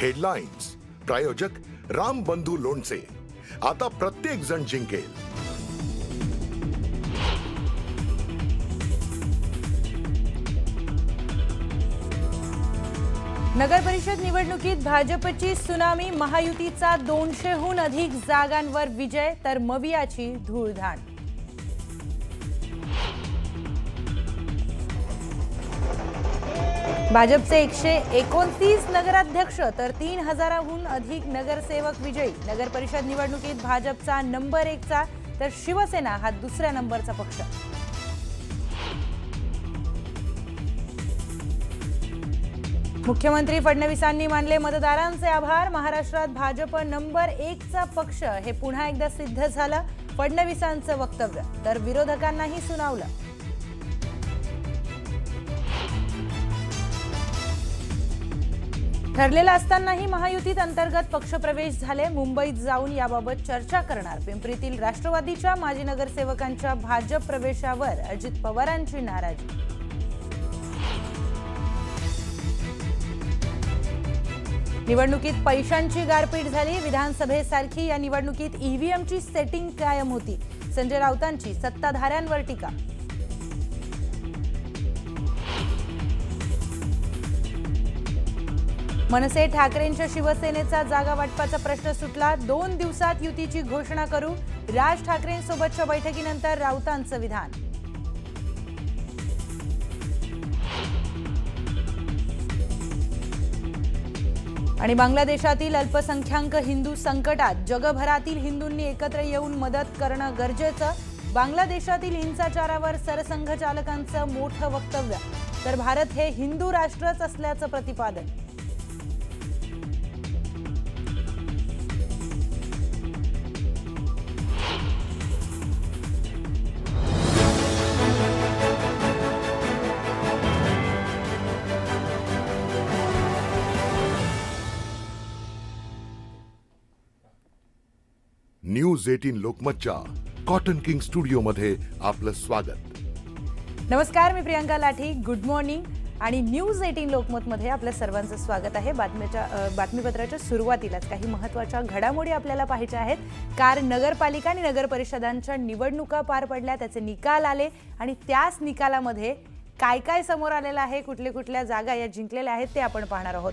Headlines प्रायोजक राम बंधू लोणचे। आता प्रत्येक जण जिंकेल। नगर परिषद निवडणुकीत भाजपची सुनामी, महायुतीचा 200हून अधिक जागांवर विजय तर मवियाची धूळधाण। भाजपचे 129 नगराध्यक्ष तर 3000हून अधिक नगरसेवक विजयी। नगर परिषद निवडणुकीत भाजपचा नंबर 1चा तर शिवसेना हा दुसऱ्या नंबरचा पक्ष। मुख्यमंत्री फडणवीसांनी मानले मतदारांचे आभार। महाराष्ट्रात भाजप नंबर 1चा पक्ष हे पुन्हा एकदा सिद्ध झालं, फडणवीसांचं वक्तव्य। तर विरोधकांनाही सुनावलं। ठरलेलं असतानाही महायुतीत अंतर्गत पक्षप्रवेश झाले, मुंबईत जाऊन याबाबत चर्चा करणार। पिंपरीतील राष्ट्रवादीच्या माजी नगरसेवकांच्या भाजप प्रवेशावर अजित पवारांची नाराजी। निवडणुकीत पैशांची गारपीट झाली, विधानसभेसारखी या निवडणुकीत ईव्हीएमची सेटिंग कायम होती। संजय राऊतांची सत्ताधाऱ्यांवर टीका। मनसे ठाकरेंच्या शिवसेनेचा जागा वाटपाचा प्रश्न सुटला, 2 दिवसात युतीची घोषणा करू। राज ठाकरेंसोबतच्या बैठकीनंतर राऊतांचं विधान। आणि बांगलादेशातील अल्पसंख्याक हिंदू संकटात, जगभरातील हिंदूंनी एकत्र येऊन मदत करणं गरजेचं। बांगलादेशातील हिंसाचारावर सरसंघचालकांचं मोठं वक्तव्य। तर भारत हे हिंदू राष्ट्रच असल्याचं प्रतिपादन। न्यूज 18 लोकमतच्या कॉटन किंग स्टुडिओ मध्ये आपलं स्वागत। नमस्कार, मी प्रियंका लाठी। गुड मॉर्निंग आणि न्यूज 18 लोकमत मध्ये आपल्या सर्वांचं स्वागत आहे। बातमीपत्राच्या सुरुवातीलाच काही महत्त्वाच्या घडामोडी आपल्याला पाहायच्या आहेत। कारण नगरपालिका आणि नगर परिषदांच्या निवडणुका पार पडल्या, त्याचे निकाल आले आणि त्याच निकालामध्ये काय काय समोर आलेलं आहे, कुठल्या जागा या जिंकलेल्या आहेत ते आपण पाहणार आहोत।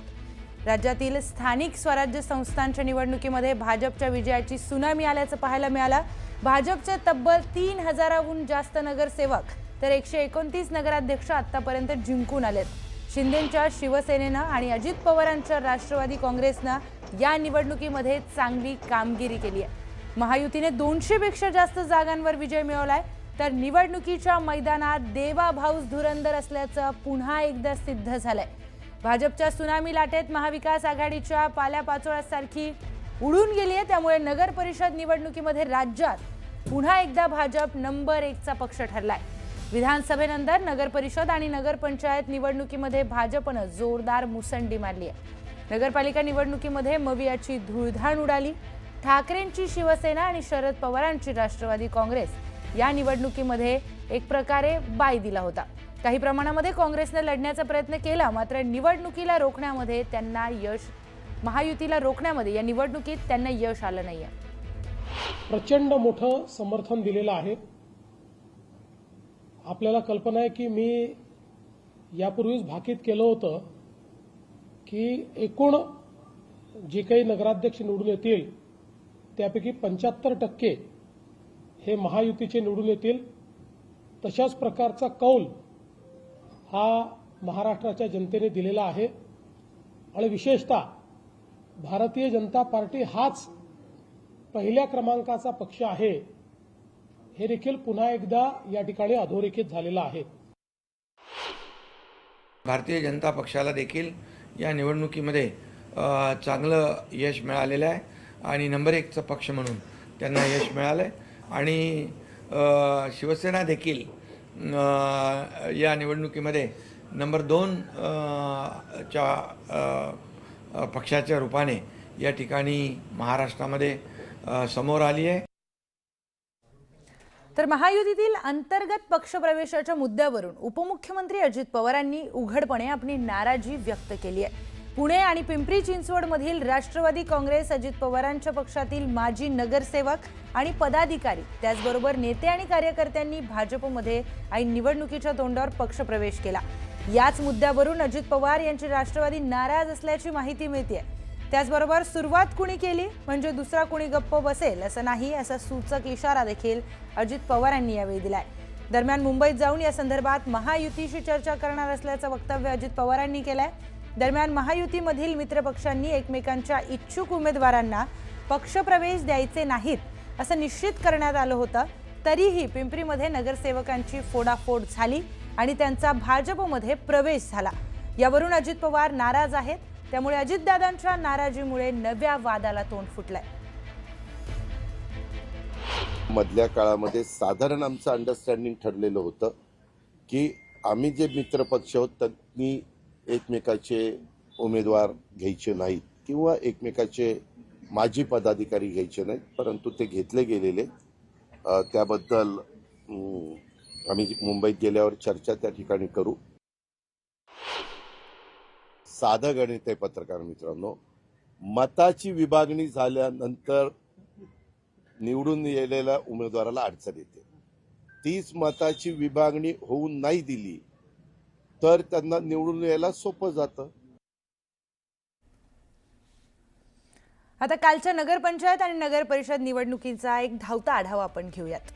राज्यातील स्थानिक स्वराज्य संस्थांच्या निवडणुकीमध्ये भाजपच्या विजयाची सुनामी आल्याचं पाहायला मिळालं। भाजपचे तब्बल 3000हून जास्त नगरसेवक तर 129 नगराध्यक्ष आतापर्यंत जिंकून आलेत। शिंदेंच्या शिवसेनेनं आणि अजित पवारांच्या राष्ट्रवादी काँग्रेसनं या निवडणुकीमध्ये चांगली कामगिरी केली आहे। महायुतीने 200 पेक्षा जास्त जागांवर विजय मिळवलाय, तर निवडणुकीच्या मैदानात देवाभाऊस धुरंधर असल्याचं पुन्हा एकदा सिद्ध झालंय। भाजपच्या सुनामी लाटेत महाविकास आघाडीच्या पाल्यापाचोळ्यासारखी उडून गेली आहे, त्यामुळे नगर परिषद निवडणुकीमध्ये राज्यात पुन्हा एकदा भाजप नंबर 1चा पक्ष ठरलाय। विधानसभेनंतर नगर परिषद आणि नगरपंचायत निवडणुकीमध्ये भाजपनं जोरदार मुसंडी मारली आहे। नगरपालिका निवडणुकीमध्ये मवियाची धूळधाण उडाली। ठाकरेंची शिवसेना आणि शरद पवारांची राष्ट्रवादी काँग्रेस या निवडणुकीमध्ये एक प्रकारे बाय दिला होता। काही प्रमाणामध्ये काँग्रेसने लढण्याचा प्रयत्न केला, मात्र निवडणुकीला रोखण्यामध्ये त्यांना यश महायुतीला रोखण्यामध्ये या निवडणुकीत त्यांना यश आलं नाहीये। प्रचंड मोठं समर्थन दिलेलं आहे। आपल्याला कल्पना आहे की मी यापूर्वीच भाकीत केलं होतं की एकूण जे काही नगराध्यक्ष निवडून येतील त्यापैकी 75% हे महायुतीचे निवडून येतील। तशाच प्रकारचा कौल हा महाराष्ट्राच्या जनतेने दिलेला आहे आणि विशेषतः भारतीय जनता पार्टी हाच पहिल्या क्रमांकाचा पक्ष आहे हे देखील पुन्हा एकदा या ठिकाणी अधोरेखित झालेलं आहे। भारतीय जनता पक्षाला देखील या निवडणुकीमध्ये चांगलं यश मिळालेलं आहे आणि नंबर 1चा पक्ष म्हणून त्यांना यश मिळालं आहे आणि शिवसेना देखील या निवडणुकीमध्ये नंबर 2 च्या पक्षाच्या रूपाने या ठिकाणी महाराष्ट्रामध्ये समोर आली आहे। तर महायुतीतील अंतर्गत पक्षप्रवेशाच्या मुद्द्यावरून उपमुख्यमंत्री अजित पवारांनी उघडपणे आपली नाराजी व्यक्त केली आहे। पुणे आणि पिंपरी चिंचवडमधील राष्ट्रवादी काँग्रेस अजित पवारांच्या पक्षातील माजी नगरसेवक आणि पदाधिकारी त्याचबरोबर नेते आणि कार्यकर्त्यांनी भाजपमध्ये ऐन निवडणुकीच्या तोंडावर पक्षप्रवेश केला। याच मुद्द्यावरून अजित पवार यांची राष्ट्रवादी नाराज असल्याची माहिती मिळते। त्याचबरोबर सुरुवात कुणी केली म्हणजे दुसरा कुणी गप्प बसेल असं नाही, असा सूचक इशारा देखील अजित पवारांनी यावेळी दिलाय। दरम्यान मुंबईत जाऊन या संदर्भात महायुतीशी चर्चा करणार असल्याचं वक्तव्य अजित पवारांनी केलंय। दरम्यान महायुतीमधील मित्रपक्षांनी एकमेकांच्या इच्छुक उमेदवारांना पक्षप्रवेश द्यायचे नाहीत असं निश्चित करण्यात आलं होतं। तरीही पिंपरीमध्ये नगरसेवकांची फोडाफोड झाली आणि त्यांचा भाजपमध्ये प्रवेश झाला। यावरून अजित पवार नाराज आहेत। त्यामुळे अजितदादांच्या नाराजीमुळे नव्या वादाला तोंड फुटलंय। मधल्या काळामध्ये साधारण आमचं अंडरस्टँडिंग ठरलेलं होतं की आम्ही जे मित्रपक्ष आहोत त्यांनी एकमेकाचे उमेदवार घ्यायचे नाहीत किंवा एकमेकाचे माजी पदाधिकारी घ्यायचे नाहीत, परंतु ते घेतले गेलेले। त्याबद्दल आम्ही मुंबईत गेल्यावर चर्चा त्या ठिकाणी करू। साधं गणित आहे पत्रकार मित्रांनो, मताची विभागणी झाल्यानंतर निवडून येलेल्या उमेदवाराला अडचण येते। तीच मताची विभागणी होऊन नाही दिली तर त्यांना निवडून यायला सोपं जातं। आता कालच्या नगरपंचायत आणि नगर परिषद निवडणुकीचा एक धावता आढावा आपण घेऊयात।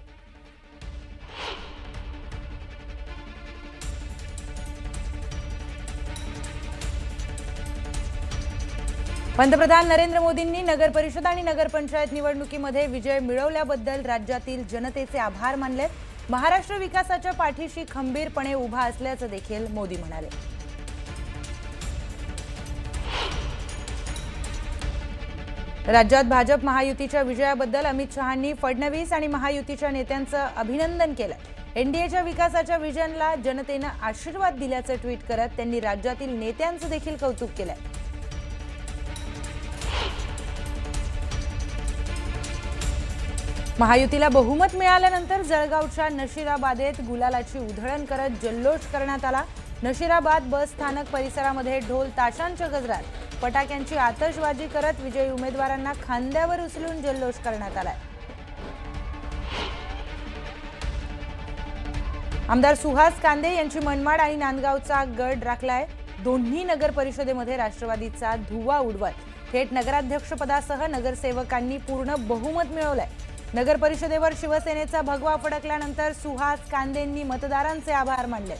पंतप्रधान नरेंद्र मोदींनी नगर परिषद आणि नगरपंचायत निवडणुकीमध्ये विजय मिळवल्याबद्दल राज्यातील जनतेचे आभार मानले। महाराष्ट्र विकासाच्या पाठीशी खंबीरपणे उभा असल्याचं देखील मोदी म्हणाले। राज्यात भाजप महायुतीच्या विजयाबद्दल अमित शहांनी फडणवीस आणि महायुतीच्या नेत्यांचं अभिनंदन केलं। एनडीएच्या विकासाच्या विजनला जनतेनं आशीर्वाद दिल्याचं ट्विट करत त्यांनी राज्यातील नेत्यांचं देखील कौतुक केलंय। महायुतीला बहुमत मिळाल्यानंतर जळगावच्या नशिराबादेत गुलालाची उधळण करत जल्लोष करण्यात आला। नशिराबाद बस स्थानक परिसरामध्ये ढोल ताशांच्या गजरात फटाक्यांची आतषबाजी करत विजयी उमेदवारांना खांद्यावर उचलून जल्लोष करण्यात आलाय। आमदार सुहास कांदे यांची मनमाड आणि नांदगावचा गड राखलाय। दोन्ही नगर परिषदेमध्ये राष्ट्रवादीचा धुव्वा उडवत थेट नगराध्यक्षपदासह नगरसेवकांनी पूर्ण बहुमत मिळवलंय। नगर परिषदेवर शिवसेनेचा भगवा फडकल्यानंतर सुहास कांदेंनी मतदारांचे आभार मानले।